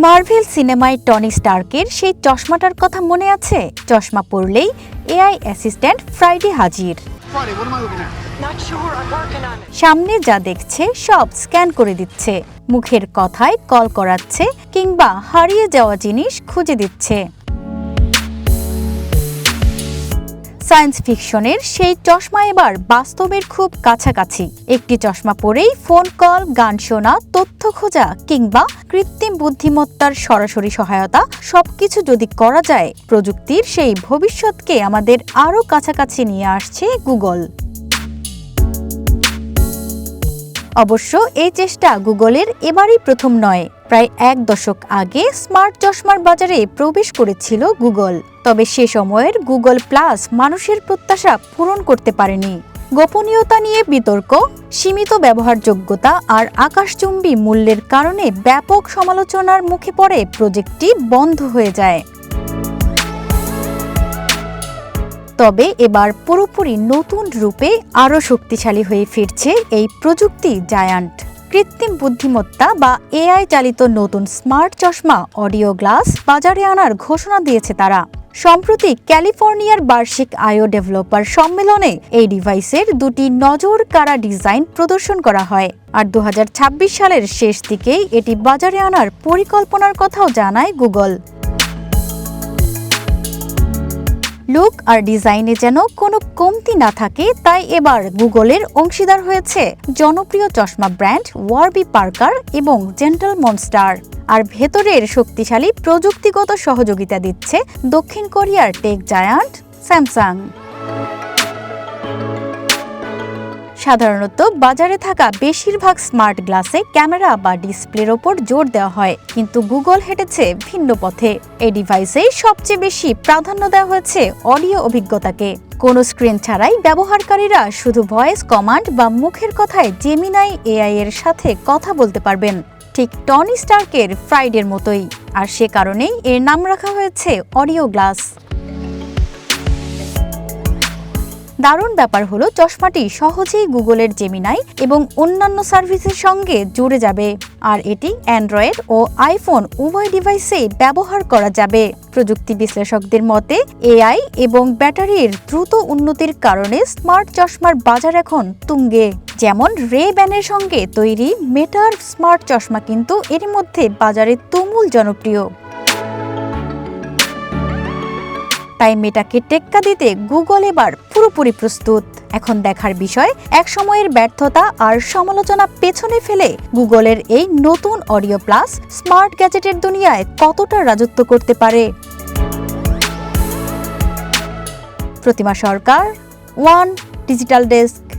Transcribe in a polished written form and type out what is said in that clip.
Marvel সিনেমায় Tony স্টার্কের সেই চশমাটার কথা মনে আছে? চশমা পরলেই এআই অ্যাসিস্ট্যান্ট ফ্রাইডে হাজির। সামনে যা দেখছে সব স্ক্যান করে দিচ্ছে, মুখের কথায় কল করাচ্ছে কিংবা হারিয়ে যাওয়া জিনিস খুঁজে দিচ্ছে। সায়েন্স ফিকশনের সেই চশমা এবার বাস্তবের খুব কাছাকাছি। একটি চশমা পরেই ফোন কল, গান শোনা, তথ্য খোঁজা কিংবা কৃত্রিম বুদ্ধিমত্তার সরাসরি সহায়তা সবকিছু যদি করা যায়, প্রযুক্তির সেই ভবিষ্যৎকে আমাদের আরও কাছাকাছি নিয়ে আসছে গুগল। অবশ্য এই চেষ্টা গুগলের এবারই প্রথম নয়। প্রায় এক দশক আগে স্মার্ট চশমার বাজারে প্রবেশ করেছিল গুগল, তবে সে সময়ের গুগল প্লাস মানুষের প্রত্যাশা পূরণ করতে পারেনি। গোপনীয়তা নিয়ে বিতর্ক, সীমিত ব্যবহারযোগ্যতা আর আকাশচুম্বী মূল্যের কারণে ব্যাপক সমালোচনার মুখে পড়ে প্রজেক্টটি বন্ধ হয়ে যায়। তবে এবার পুরোপুরি নতুন রূপে আরও শক্তিশালী হয়ে ফিরছে এই প্রযুক্তি জায়ান্ট। কৃত্রিম বুদ্ধিমত্তা বা এআই চালিত নতুন স্মার্ট চশমা অডিও গ্লাস বাজারে আনার ঘোষণা দিয়েছে তারা। সম্প্রতি ক্যালিফোর্নিয়ার বার্ষিক আইও ডেভেলপার সম্মেলনে এই ডিভাইসের দুটি নজর কাড়া ডিজাইন প্রদর্শন করা হয়। আর 2026 সালের শেষ দিকেই এটি বাজারে আনার পরিকল্পনার কথাও জানায় গুগল। লুক আর ডিজাইনে যেন কোনো কমতি না থাকে, তাই এবার গুগলের অংশীদার হয়েছে জনপ্রিয় চশমা ব্র্যান্ড ওয়ারবি পার্কার এবং জেন্টল মনস্টার। আর ভেতরের শক্তিশালী প্রযুক্তিগত সহযোগিতা দিচ্ছে দক্ষিণ কোরিয়ার টেক জায়ান্ট স্যামসাং। সাধারণত বাজারে থাকা বেশিরভাগ স্মার্ট গ্লাসে ক্যামেরা বা ডিসপ্লের ওপর জোর দেওয়া হয়, কিন্তু গুগল হেঁটেছে ভিন্ন পথে। এই ডিভাইসেই সবচেয়ে বেশি প্রাধান্য দেওয়া হয়েছে অডিও অভিজ্ঞতাকে। কোনো স্ক্রিন ছাড়াই ব্যবহারকারীরা শুধু ভয়েস কমান্ড বা মুখের কথায় জেমিনাই এআই এর সাথে কথা বলতে পারবেন, ঠিক টনি স্টার্কের ফ্রাইডের মতোই। আর সে কারণেই এর নাম রাখা হয়েছে অডিও গ্লাস। দারুণ ব্যাপার হলো চশমাটি সহজেই গুগলের জেমিনাই এবং অন্যান্য সার্ভিসের সঙ্গে জুড়ে যাবে, আর এটি অ্যান্ড্রয়েড ও আইফোন উভয় ডিভাইসেই ব্যবহার করা যাবে। প্রযুক্তি বিশ্লেষকদের মতে এআই এবং ব্যাটারির দ্রুত উন্নতির কারণে স্মার্ট চশমার বাজার এখন তুঙ্গে। যেমন রে-ব্যানের সঙ্গে তৈরি মেটার স্মার্ট চশমা কিন্তু এর মধ্যে বাজারে তুমুল জনপ্রিয়। তাই মেটাকে টেক্কা দিতে গুগল এবার পুরোপুরি প্রস্তুত। এখন দেখার বিষয়, এক সময়ের ব্যর্থতা আর সমালোচনা পেছনে ফেলে গুগলের এই নতুন অডিও প্লাস স্মার্ট গ্যাজেটের দুনিয়ায় কতটা রাজত্ব করতে পারে। প্রতিমা সরকার, ওয়ান ডিজিটাল ডেস্ক।